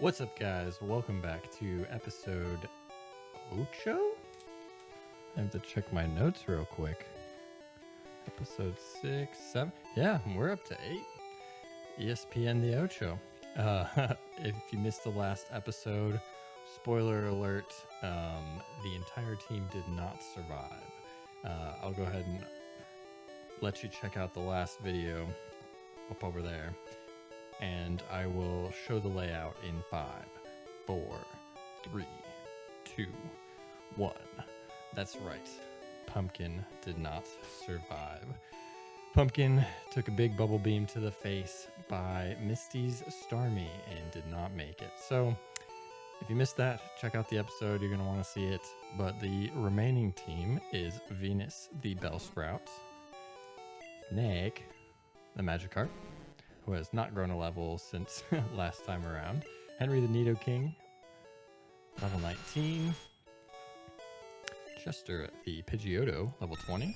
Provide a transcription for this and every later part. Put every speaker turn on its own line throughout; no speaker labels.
What's up, guys? Welcome back to episode Ocho? I have to check my notes real quick. Episode 6, 7. Yeah, we're up to 8. ESPN the Ocho. If you missed the last episode, spoiler alert, the entire team did not survive. I'll go ahead and let you check out the last video up over there, and I will show the layout in 5, 4, 3, 2, 1. That's right. Pumpkin did not survive. Pumpkin took a big bubble beam to the face by Misty's Starmie and did not make it. So if you missed that, check out the episode. You're going to want to see it. But the remaining team is Venus the Bellsprout, Nick the Magikarp, who has not grown a level since last time around, Henry the Nidoking, level 19, Chester the Pidgeotto, level 20,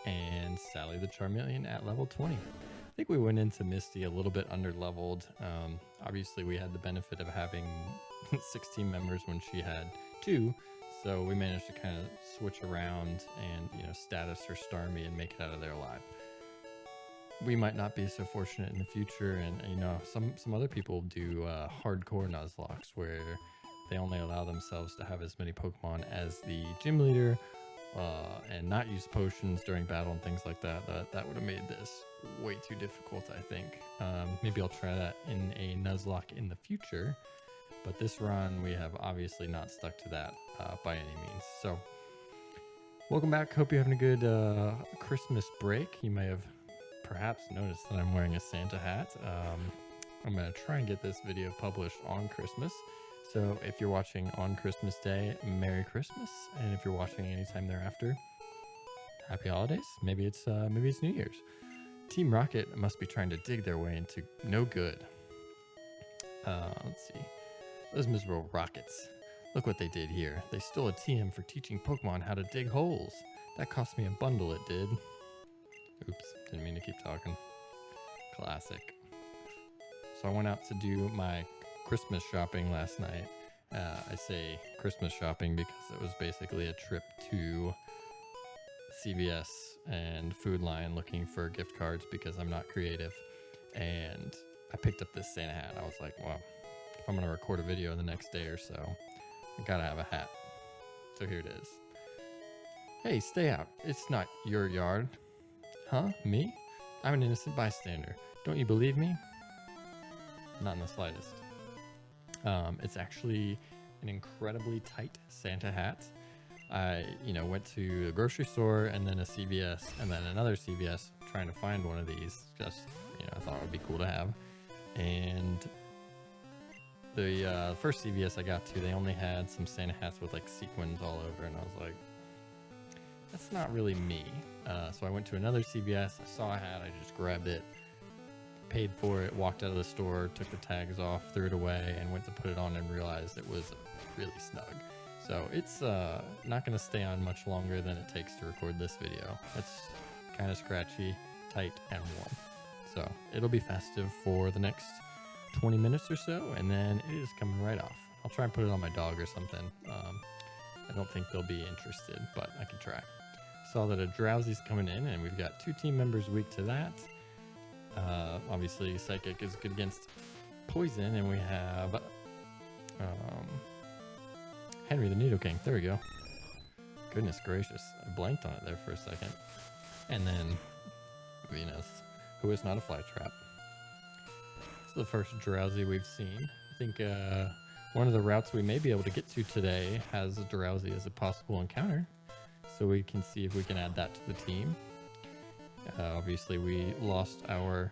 and Sally the Charmeleon at level 20. I think we went into Misty a little bit under-leveled. Obviously, we had the benefit of having 16 members when she had 2, so we managed to kind of switch around and, status her Starmie and make it out of there alive. We might not be so fortunate in the future, and some other people do hardcore Nuzlocks where they only allow themselves to have as many Pokemon as the gym leader, and not use potions during battle and things like that. That would have made this way too difficult, I think. Maybe I'll try that in a Nuzlocke in the future, but this run we have obviously not stuck to that by any means. So welcome back. Hope you're having a good Christmas break. You may have perhaps noticed that I'm wearing a Santa hat. I'm going to try and get this video published on Christmas. So if you're watching on Christmas Day, Merry Christmas. And if you're watching anytime thereafter, Happy Holidays. Maybe it's New Year's. Team Rocket must be trying to dig their way into no good. Let's see. Those miserable Rockets. Look what they did here. They stole a TM for teaching Pokemon how to dig holes. That cost me a bundle, it did. Oops, didn't mean to keep talking. Classic. So I went out to do my Christmas shopping last night. I say Christmas shopping because it was basically a trip to CVS and Food Lion looking for gift cards because I'm not creative. And I picked up this Santa hat. I was like, well, if I'm going to record a video the next day or so, I gotta have a hat. So here it is. Hey, stay out. It's not your yard. Huh? Me? I'm an innocent bystander. Don't you believe me? Not in the slightest. It's actually an incredibly tight Santa hat. I, went to a grocery store and then a CVS and then another CVS trying to find one of these. Just, I thought it would be cool to have. And the first CVS I got to, they only had some Santa hats with like sequins all over, and I was like, that's not really me. So I went to another CVS, I saw a hat, I just grabbed it, paid for it, walked out of the store, took the tags off, threw it away, and went to put it on and realized it was really snug. So it's not going to stay on much longer than it takes to record this video. It's kind of scratchy, tight, and warm. So it'll be festive for the next 20 minutes or so, and then it is coming right off. I'll try and put it on my dog or something. I don't think they'll be interested, but I can try. Saw that a Drowsy's coming in, and we've got 2 team members weak to that. Obviously, Psychic is good against Poison, and we have Henry the Nidoking. There we go. Goodness gracious, I blanked on it there for a second. And then Venus, who is not a fly trap. It's the first Drowsy we've seen. I think one of the routes we may be able to get to today has a Drowsy as a possible encounter. So we can see if we can add that to the team. Obviously, we lost our...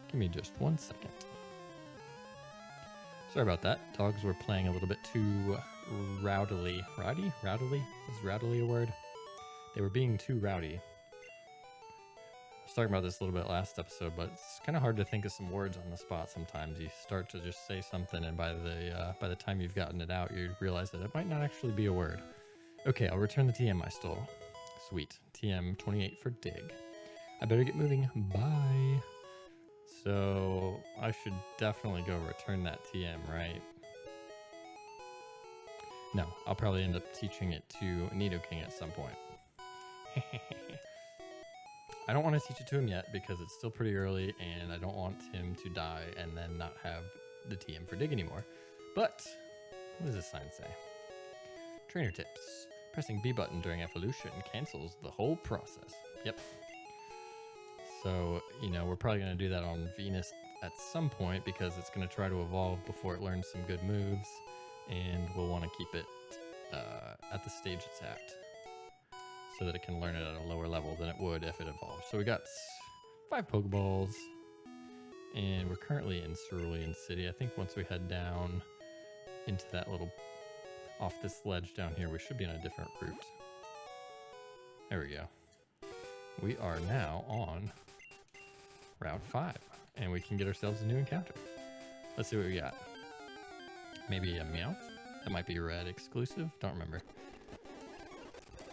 Give me just 1 second. Sorry about that. Dogs were playing a little bit too rowdily. Rowdy? Rowdily? Is rowdily a word? They were being too rowdy. I was talking about this a little bit last episode, but it's kind of hard to think of some words on the spot sometimes. You start to just say something, and by the time you've gotten it out, you realize that it might not actually be a word. Okay, I'll return the TM I stole. Sweet. TM 28 for dig. I better get moving. Bye. So I should definitely go return that TM, right? No, I'll probably end up teaching it to Nidoking at some point. I don't want to teach it to him yet because it's still pretty early and I don't want him to die and then not have the TM for dig anymore. But what does this sign say? Trainer tips. Pressing B button during evolution cancels the whole process. Yep. So, you know, we're probably going to do that on Venus at some point because it's going to try to evolve before it learns some good moves, and we'll want to keep it at the stage it's at so that it can learn it at a lower level than it would if it evolved. So we got 5 Pokeballs, and we're currently in Vermillion City. I think once we head down into that little, off this ledge down here, we should be on a different route. There we go. We are now on Route 5, and we can get ourselves a new encounter. Let's see what we got. Maybe a Meowth? That might be a red exclusive? Don't remember.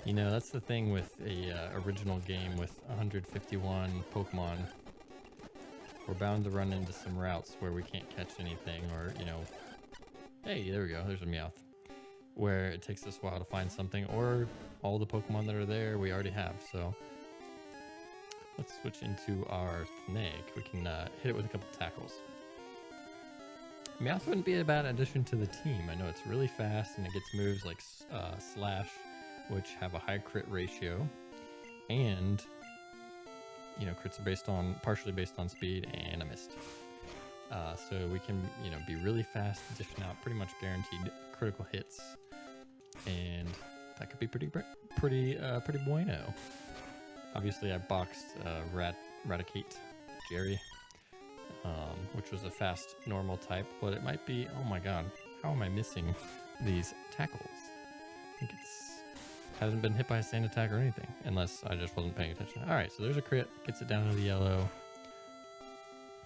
You know, that's the thing with a original game with 151 Pokemon. We're bound to run into some routes where we can't catch anything, or, you know... Hey, there we go, there's a Meowth. Where it takes us a while to find something, or all the Pokemon that are there we already have, so... Let's switch into our snake. We can hit it with a couple tackles. Meowth wouldn't be a bad addition to the team. I know it's really fast and it gets moves like Slash, which have a high crit ratio, and you know, crits are partially based on speed, and I missed. So we can, you know, be really fast, dishing out pretty much guaranteed critical hits, and that could be pretty bueno. Obviously, I boxed Raticate Jerry, which was a fast normal type, but it might be, oh my god, how am I missing these tackles? I think hasn't been hit by a sand attack or anything, unless I just wasn't paying attention. Alright, so there's a crit, gets it down to the yellow.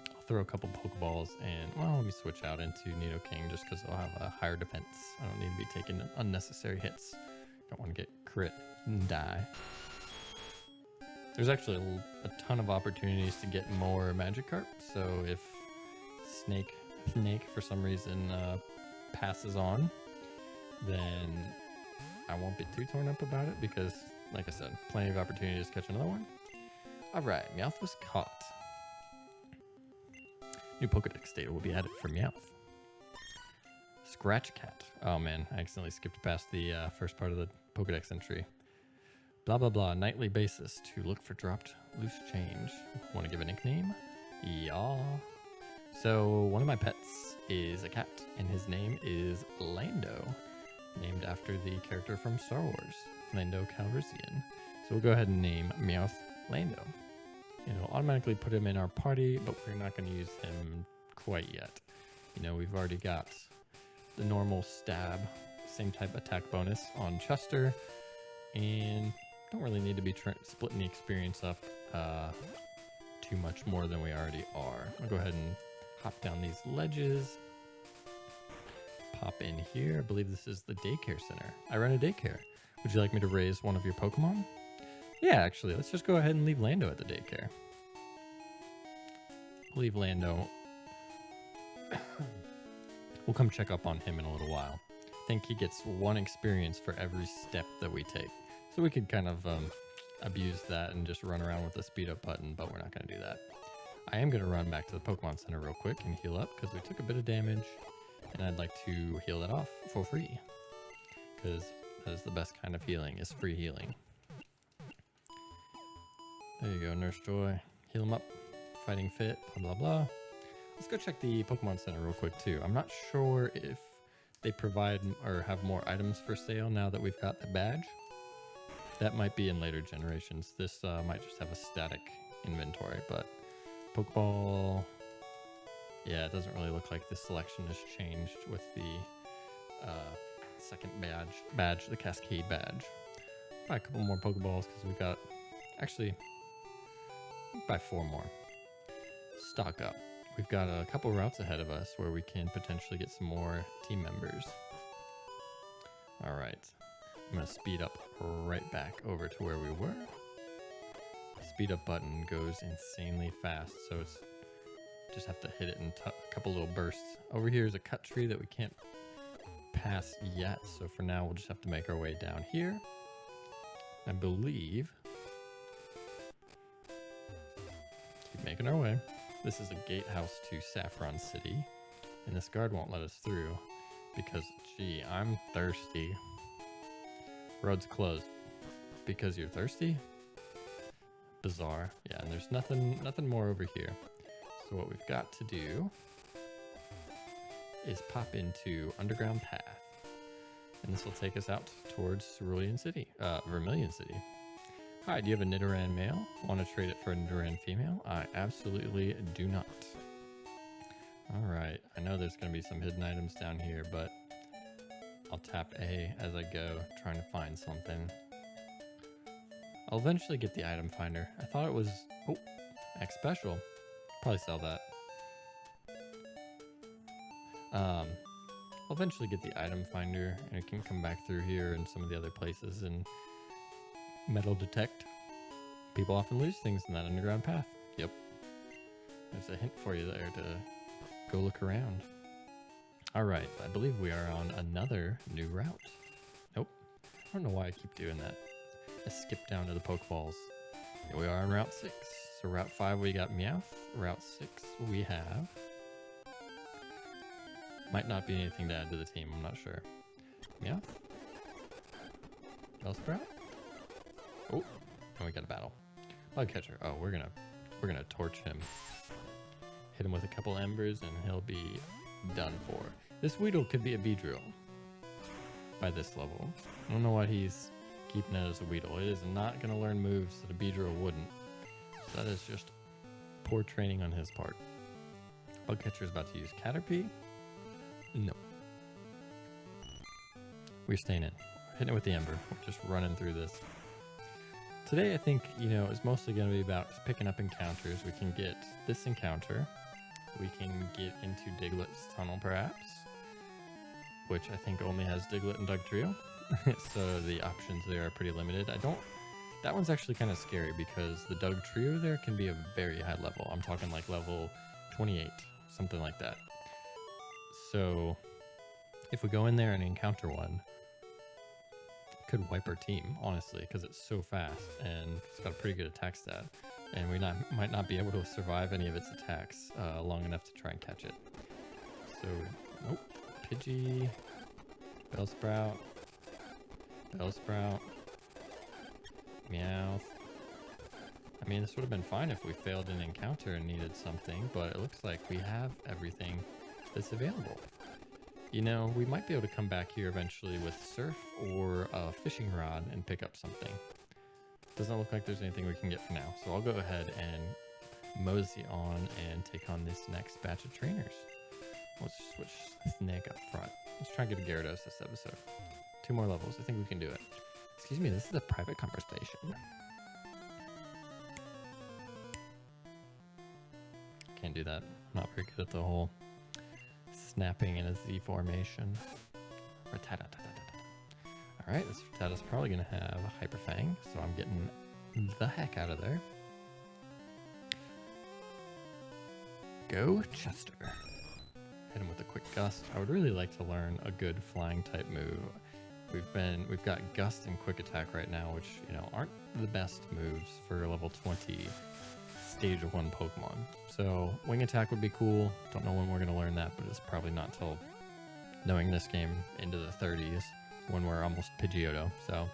I'll throw a couple Pokeballs, and, well, let me switch out into Nidoking just because I'll have a higher defense. I don't need to be taking unnecessary hits. Don't want to get crit and die. There's actually a ton of opportunities to get more Magikarp, so if Snake for some reason passes on, then I won't be too torn up about it because, like I said, plenty of opportunities to catch another one. Alright, Meowth was caught. New Pokedex data will be added for Meowth. Scratch Cat. Oh man, I accidentally skipped past the first part of the Pokedex entry. Blah blah blah, nightly basis to look for dropped loose change. Want to give a nickname? Yeah. So one of my pets is a cat, and his name is Lando, named after the character from Star Wars, Lando Calrissian. So we'll go ahead and name Meowth Lando. It'll automatically put him in our party, but we're not going to use him quite yet. You know, we've already got the normal stab, same type attack bonus on Chester, and don't really need to be splitting the experience up too much more than we already are. I'll go ahead and hop down these ledges, pop in here. I believe this is the daycare center. I run a daycare. Would you like me to raise one of your Pokemon? Yeah, actually, let's just go ahead and leave Lando at the daycare. I'll leave Lando. We'll come check up on him in a little while. I think he gets 1 experience for every step that we take. So we could kind of abuse that and just run around with the speed up button, but we're not going to do that. I am going to run back to the Pokemon Center real quick and heal up because we took a bit of damage, and I'd like to heal that off for free because that is the best kind of healing, is free healing. There you go, Nurse Joy. Heal him up. Fighting fit, blah, blah, blah. Let's go check the Pokemon Center real quick, too. I'm not sure if they provide or have more items for sale now that we've got the badge. That might be in later generations. This might just have a static inventory, but Pokeball... Yeah, it doesn't really look like the selection has changed with the second badge, the Cascade badge. Buy a couple more Pokeballs because we've got... Actually, buy 4 more. Stock up. We've got a couple routes ahead of us where we can potentially get some more team members. Alright. I'm going to speed up right back over to where we were. The speed up button goes insanely fast, so it's just have to hit it in a couple little bursts. Over here is a cut tree that we can't pass yet, so for now we'll just have to make our way down here. I believe, keep making our way. This is a gatehouse to Saffron City, and this guard won't let us through because, gee, I'm thirsty. Road's closed because you're thirsty? Bizarre. Yeah, and there's nothing more over here. So what we've got to do is pop into Underground Path, and this will take us out towards Vermillion City. Hi, do you have a Nidoran male? Want to trade it for a Nidoran female? I absolutely do not. All right, I know there's going to be some hidden items down here, but I'll tap A as I go, trying to find something. I'll eventually get the item finder. I thought it was, oh, X special. Probably sell that. I'll eventually get the item finder, and it can come back through here and some of the other places and metal detect. People often lose things in that underground path. Yep. There's a hint for you there to go look around. All right, I believe we are on another new route. Nope. I don't know why I keep doing that. I skip down to the Pokeballs. Here we are on Route 6. So Route 5 we got Meowth. Route 6 we have... Might not be anything to add to the team, I'm not sure. Meowth? Bellsprout? Oh, and we got a battle. Bugcatcher. Oh, we're gonna torch him. Hit him with a couple embers and he'll be done for. This Weedle could be a Beedrill by this level. I don't know why he's keeping it as a Weedle. It is not gonna learn moves that a Beedrill wouldn't. So that is just poor training on his part. Bugcatcher is about to use Caterpie. No. We're staying in. Hitting it with the Ember. We're just running through this. Today, I think, is mostly going to be about just picking up encounters. We can get this encounter. We can get into Diglett's tunnel, perhaps, which I think only has Diglett and Dugtrio. So the options there are pretty limited. That one's actually kind of scary because the Dugtrio there can be a very high level. I'm talking like level 28, something like that. So if we go in there and encounter one, it could wipe our team, honestly, because it's so fast and it's got a pretty good attack stat. And we might not be able to survive any of its attacks long enough to try and catch it. So, nope. Pidgey, Bellsprout, Meowth. I mean, this would have been fine if we failed an encounter and needed something, but it looks like we have everything that's available. We might be able to come back here eventually with Surf or a fishing rod and pick up something. Doesn't look like there's anything we can get for now, so I'll go ahead and mosey on and take on this next batch of trainers. Let's switch Snake up front. Let's try and get a Gyarados this episode. 2 more levels. I think we can do it. Excuse me, this is a private conversation. Can't do that. I'm not very good at the whole snapping in a Z formation. Alright, this Rattata's probably going to have a Hyper Fang, so I'm getting the heck out of there. Go Chester. Hit him with a quick Gust. I would really like to learn a good flying type move. We've got Gust and Quick Attack right now, which, aren't the best moves for level 20 Stage 1 Pokemon. So Wing Attack would be cool. Don't know when we're going to learn that, but it's probably not till knowing this game into the 30s when we're almost Pidgeotto. So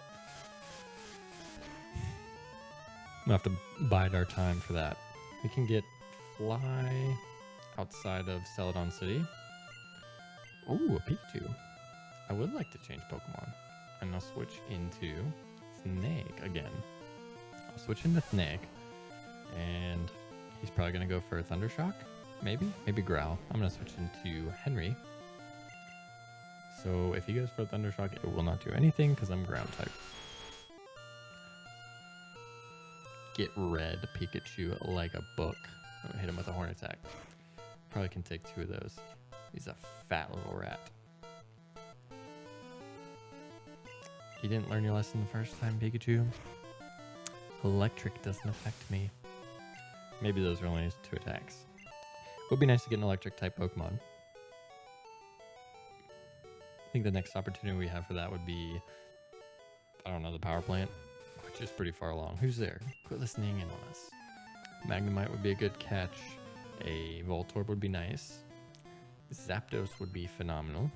we'll have to bide our time for that. We can get Fly outside of Celadon City. Ooh, a Pikachu. I would like to change Pokemon. And I'll switch into Snake again. I'll switch into Snake. And he's probably going to go for a Thundershock. Maybe Growl. I'm going to switch into Henry. So if he goes for a Thundershock, it will not do anything because I'm ground type. Get red Pikachu like a book. I'm going to hit him with a Horn Attack. Probably can take 2 of those. He's a fat little rat. You didn't learn your lesson the first time, Pikachu. Electric doesn't affect me. Maybe those are only his 2 attacks. It would be nice to get an electric type Pokemon. I think the next opportunity we have for that would be, I don't know, the power plant, which is pretty far along. Who's there? Quit listening in on us. Magnemite would be a good catch. A Voltorb would be nice. Zapdos would be phenomenal.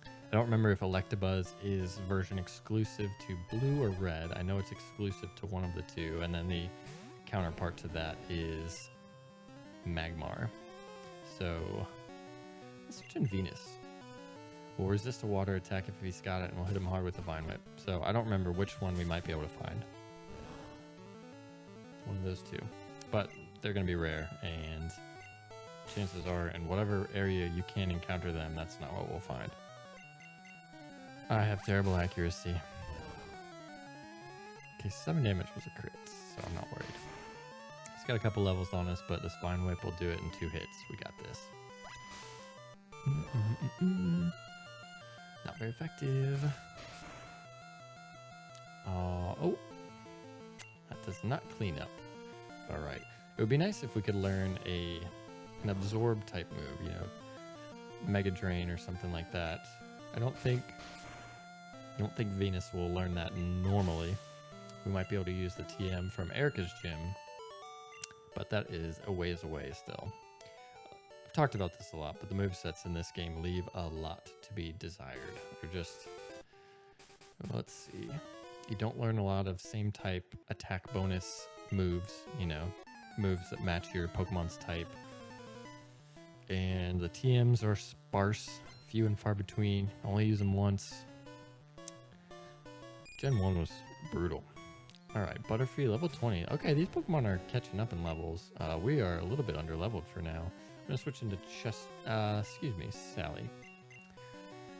I don't remember if Electabuzz is version exclusive to blue or red. I know it's exclusive to one of the two, and then the counterpart to that is Magmar. So let's switch in Venus. We'll resist a water attack if he's got it, and we'll hit him hard with a Vine Whip. So I don't remember which one we might be able to find. One of those two. But they're going to be rare, and chances are in whatever area you can encounter them, that's not what we'll find. I have terrible accuracy. Okay, 7 damage was a crit, so I'm not worried. He's got a couple levels on us, but this Vine Whip will do it in 2 hits. We got this. Not very effective. Oh, that does not clean up. All right. It would be nice if we could learn an absorb type move, you know, Mega Drain or something like that. I don't think Venus will learn that normally. We might be able to use the TM from Erica's gym, but that is a ways away still. I've talked about this a lot, but the movesets in this game leave a lot to be desired. They're just, let's see. You don't learn a lot of same type attack bonus moves, you know, moves that match your Pokemon's type. And the TMs are sparse, few and far between. Only use them once. Gen 1 was brutal. Alright, Butterfree, level 20. Okay, these Pokemon are catching up in levels. We are a little bit under-leveled for now. I'm going to switch into Sally.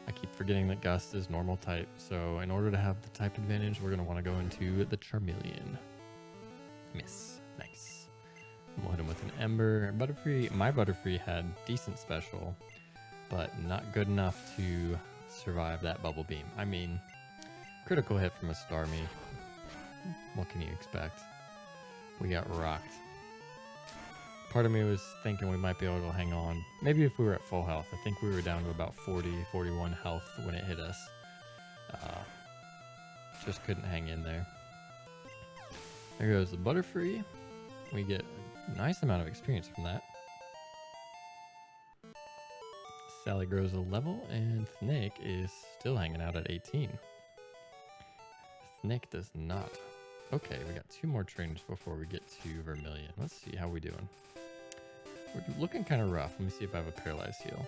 I keep forgetting that Gust is normal type, so in order to have the type advantage, we're going to want to go into the Charmeleon. Miss. Nice. We'll hit him with an Ember. My Butterfree had decent special, but not good enough to survive that Bubble Beam. I mean, critical hit from a Starmie. What can you expect? We got rocked. Part of me was thinking we might be able to hang on. Maybe if we were at full health. I think we were down to about 40, 41 health when it hit us. Just couldn't hang in there. There goes the Butterfree. We get a nice amount of experience from that. Sally grows a level, and Snake is still hanging out at 18. Snake does not. Okay, we got 2 more trainers before we get to Vermillion. Let's see how we doing. We're looking kind of rough. Let me see if I have a Paralyzed Heal.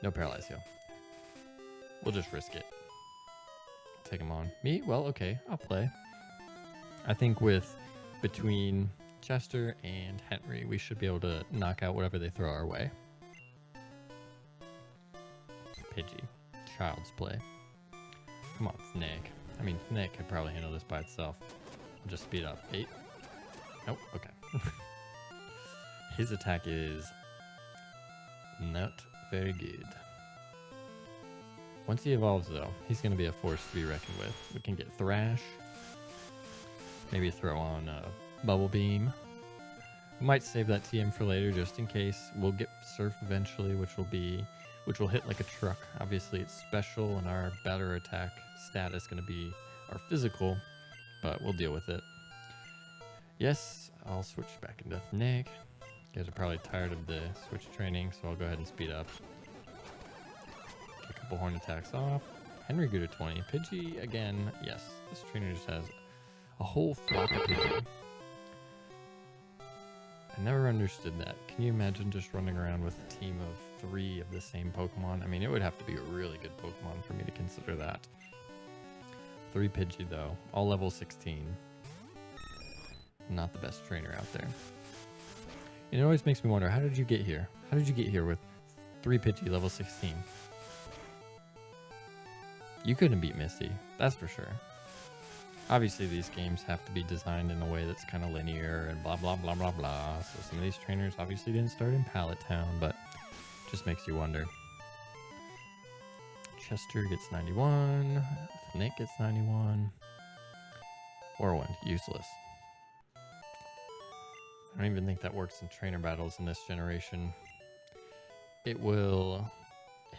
No Paralyzed Heal. We'll just risk it. Take him on. Me? Well, okay, I'll play. I think between Chester and Henry, we should be able to knock out whatever they throw our way. Pidgey. Child's play. Come on, Snake. I mean, Snake could probably handle this by itself. I'll just speed up. 8. Nope, okay. His attack is not very good. Once he evolves, though, he's going to be a force to be reckoned with. We can get Thrash. Maybe throw on Bubble Beam. We might save that TM for later just in case. We'll get Surf eventually, which will hit like a truck. Obviously, it's special, and our better attack stat is going to be our physical, but we'll deal with it. Yes, I'll switch back into Snake. You guys are probably tired of the switch training, so I'll go ahead and speed up. Get a couple horn attacks off. Henry good at 20. Pidgey, again, yes. This trainer just has a whole flock of Pidgey. I never understood that. Can you imagine just running around with a team of 3 of the same Pokemon? I mean, it would have to be a really good Pokemon for me to consider that. 3 Pidgey, though. All level 16. Not the best trainer out there. It always makes me wonder, how did you get here? How did you get here with 3 Pidgey level 16? You couldn't beat Misty, that's for sure. Obviously, these games have to be designed in a way that's kind of linear and blah, blah, blah, blah, blah. So some of these trainers obviously didn't start in Pallet Town, but just makes you wonder. Chester gets 91. Nick gets 91. Whirlwind, useless. I don't even think that works in trainer battles in this generation. It will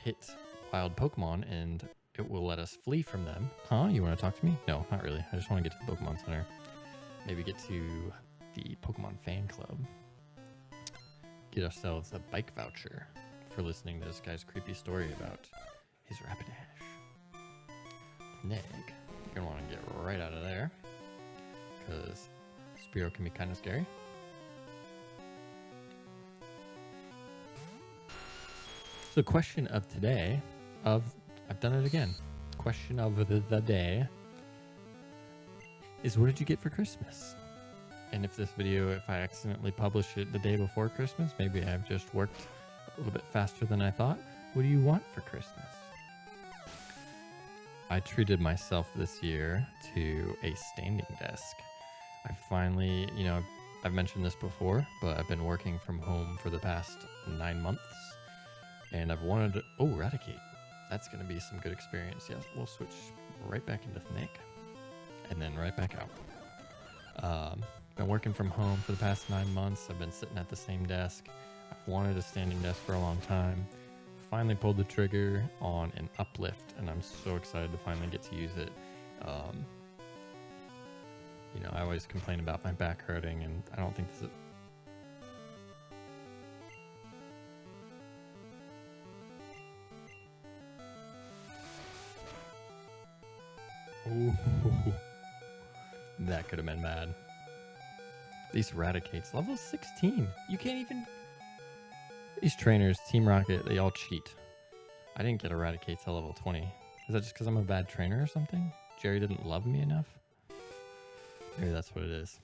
hit wild Pokemon and it will let us flee from them. Huh? You want to talk to me? No, not really. I just want to get to the Pokemon Center. Maybe get to the Pokemon fan club. Get ourselves a bike voucher for listening to this guy's creepy story about his Rapidash. Neg, you're going to want to get right out of there because Spearow can be kind of scary. So the question of today, I've done it again. Question of the day is, what did you get for Christmas? And if this video, if I accidentally publish it the day before Christmas, maybe I've just worked a little bit faster than I thought. What do you want for Christmas? I treated myself this year to a standing desk. I finally, I've mentioned this before, but I've been working from home for the past 9 months. And I've wanted to, Eradicate. That's going to be some good experience. Yes, we'll switch right back into Nick and then right back out. Been working from home for the past 9 months. I've been sitting at the same desk. I've wanted a standing desk for a long time. Finally pulled the trigger on an uplift, and I'm so excited to finally get to use it. I always complain about my back hurting, and I don't think this is... Ooh, that could have been bad. These Eradicates, level 16. You can't even... These trainers, Team Rocket, they all cheat. I didn't get Eradicate till level 20. Is that just because I'm a bad trainer or something? Jerry didn't love me enough? Maybe that's what it is.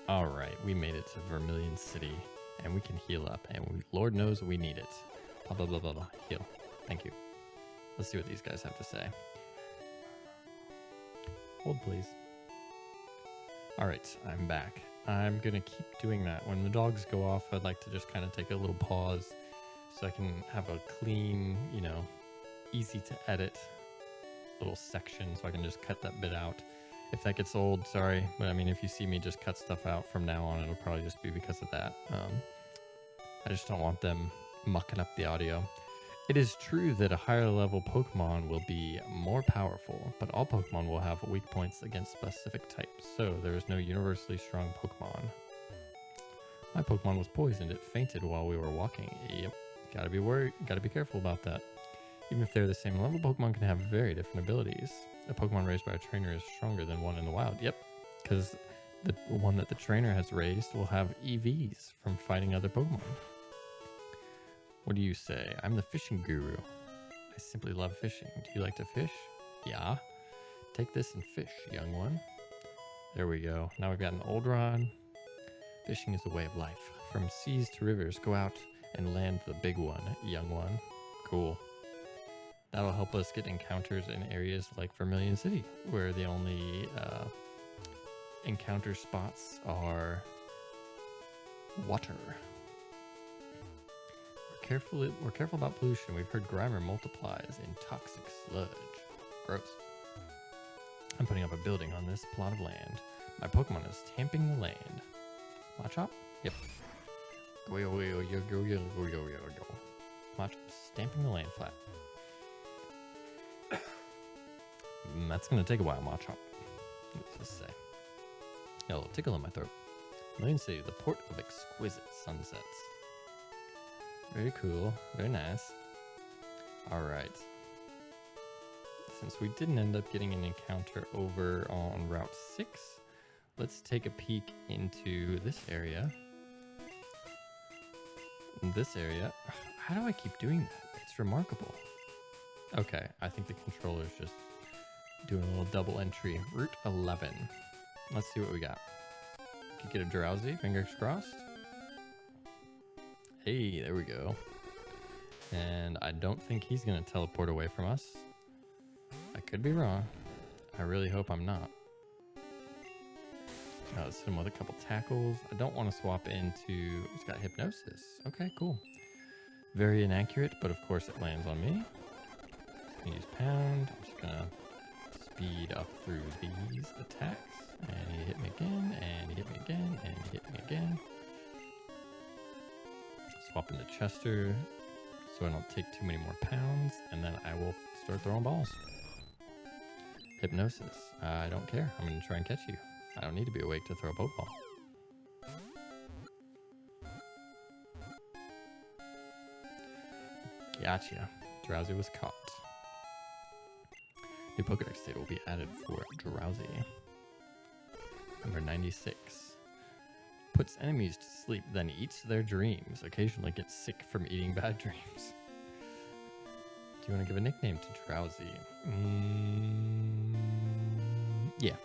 Alright, we made it to Vermillion City, and we can heal up, and Lord knows we need it. Blah, blah, blah, blah, blah. Heal. Thank you. Let's see what these guys have to say. Hold, please. Alright, I'm back. I'm gonna keep doing that. When the dogs go off, I'd like to just kind of take a little pause so I can have a clean, easy to edit little section so I can just cut that bit out. If that gets old, sorry, but I mean, if you see me just cut stuff out from now on, it'll probably just be because of that. I just don't want them mucking up the audio. It is true that a higher level Pokemon will be more powerful, but all Pokemon will have weak points against specific types, so there is no universally strong Pokemon. My Pokemon was poisoned. It fainted while we were walking. Yep, gotta be worried, gotta be careful about that. Even if they're the same level, Pokemon can have very different abilities. A Pokemon raised by a trainer is stronger than one in the wild. Yep, because the one that the trainer has raised will have EVs from fighting other Pokemon. What do you say? I'm the fishing guru. I simply love fishing. Do you like to fish? Yeah. Take this and fish, young one. There we go. Now we've got an old rod. Fishing is a way of life. From seas to rivers, go out and land the big one, young one. Cool. That'll help us get encounters in areas like Vermillion City, where the only encounter spots are water. We're careful about pollution. We've heard Grimer multiplies in toxic sludge. Gross. I'm putting up a building on this plot of land. My Pokemon is tamping the land. Machop? Yep. Machop stamping the land flat. That's gonna take a while, Machop. What's this say? Got a little tickle in my throat. Vermillion City, the port of exquisite sunsets. Very cool. Very nice. Alright. Since we didn't end up getting an encounter over on Route 6, let's take a peek into this area. This area. How do I keep doing that? It's remarkable. Okay, I think the controller's just doing a little double entry. Route 11. Let's see what we got. Could get a Drowsy, fingers crossed. Hey, there we go. And I don't think he's going to teleport away from us. I could be wrong. I really hope I'm not. Let's hit him with a couple tackles. I don't want to swap into... He's got Hypnosis. Okay, cool. Very inaccurate, but of course it lands on me. gonna use pound. I'm just gonna speed up through these attacks. And he hit me again, and he hit me again, and he hit me again. Swap into Chester so I don't take too many more pounds, and then I will start throwing balls. Hypnosis. I don't care. I'm gonna try and catch you. I don't need to be awake to throw a Pokeball. Gotcha. Drowsy was caught. New Pokedex data will be added for Drowsy. Number 96. Puts enemies to sleep, then eats their dreams. Occasionally gets sick from eating bad dreams. Do you want to give a nickname to Drowsy? Yeah.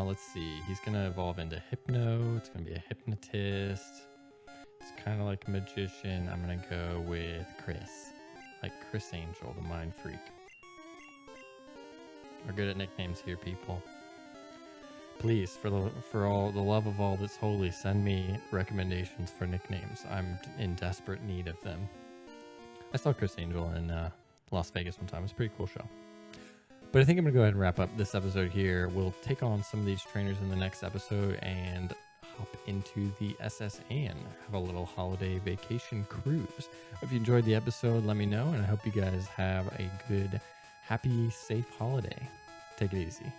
Let's see. He's going to evolve into Hypno. It's going to be a Hypnotist. It's kind of like a Magician. I'm going to go with Chris. Like Chris Angel, the Mind Freak. We're good at nicknames here, people. Please, for all the love of all that's holy, send me recommendations for nicknames. I'm in desperate need of them. I saw Chris Angel in Las Vegas one time. It was a pretty cool show. But I think I'm going to go ahead and wrap up this episode here. We'll take on some of these trainers in the next episode and hop into the SS Anne. Have a little holiday vacation cruise. If you enjoyed the episode, let me know. And I hope you guys have a good, happy, safe holiday. Take it easy.